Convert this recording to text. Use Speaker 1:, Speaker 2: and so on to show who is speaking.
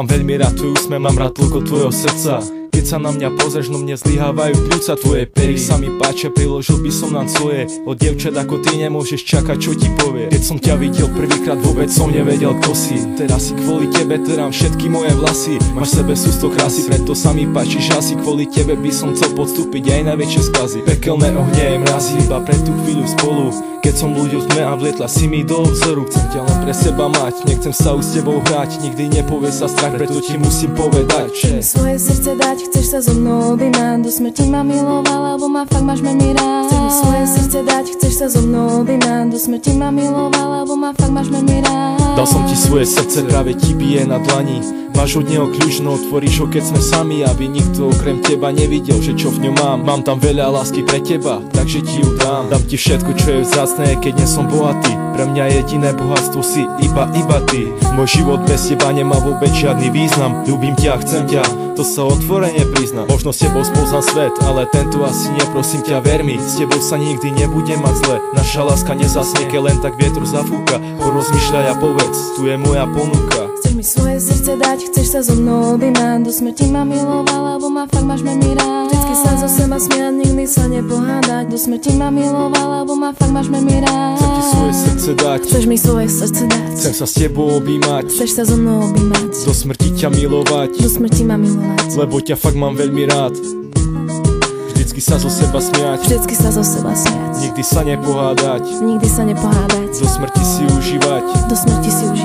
Speaker 1: Mám veľmi rád tvoj úsmev, mám rád toľko tvojho srdca. Keď sa na mňa pozrieš, no mne zlyhávajú pľúca. Tvoje pery sa mi páčia, priložil by som nám svoje. Od dievčat ako ty nemôžeš čakať, čo ti povie. Keď som ťa videl prvýkrát, vôbec som nevedel, kto si. Teraz si kvôli tebe terám všetky moje vlasy. Máš v sebe sústo krásy, preto sa mi páčiš asi. Kvôli tebe by som chcel podstúpiť aj najväčšie skazy. Pekelné ohnie mrazí iba pre tú chvíľu spolu. Keď som ľuďom tme a vlietla si mi do obzoru. Chcem ťa len pre seba mať, nechcem sa už s tebou hrať. Nikdy nepovie sa strach, preto ti musím povedať, že
Speaker 2: svoje srdce dať, chceš sa so mnou objímať. Do smrti ma miloval, lebo ma fakt máš veľmi rád. Chceš mi svoje srdce dať, chceš sa so mnou objímať. Do smrti ma miloval, lebo ma fakt máš veľmi rád.
Speaker 1: Dal som ti svoje srdce, práve ti bije na dlani. Máš od neho kľúč, no otvoríš ho, keď sme sami. Aby nikto okrem teba nevidel, že čo v ňom mám. Mám tam veľa lásky pre teba, takže ti ju dám. Dám ti všetko, čo je vzácne, keď nie som bohatý. Pre mňa jediné bohatstvo si iba ty. Môj život bez teba nemá vôbec žiadny význam. Ľúbim ťa, chcem ťa, to sa otvorene priznám. Možno s tebou spoznám svet, ale tento asi nie, prosím ťa, ver mi. S tebou sa nikdy nebude mať zle. Naša láska nezasnie, keď len tak vietru zafúka. Porozmýšľaj a povedz, tu je moja ponuka.
Speaker 2: Chceš mi svoje srdce dať, chceš sa so mnou objímať. Do smrti ma miloval, lebo ma fakt máš veľmi rád. Vždycky sa zo seba smiať, nikdy sa nepohádať. Do smrti ma miloval, lebo ma fakt máš veľmi rád.
Speaker 1: Chcem ti svoje srdce dať,
Speaker 2: chceš mi svoje srdce dať.
Speaker 1: Chcem sa s tebou objímať,
Speaker 2: chceš sa so mnou objímať.
Speaker 1: Do smrti ťa milovať,
Speaker 2: do smrti ma milovať,
Speaker 1: lebo ťa fakt mám veľmi rád. Vždycky sa zo seba smiať,
Speaker 2: vždycky sa zo seba smiať.
Speaker 1: Nikdy sa nepohádať,
Speaker 2: nikdy sa nepohádať.
Speaker 1: do smrti si užívať,
Speaker 2: do smrti si užívať.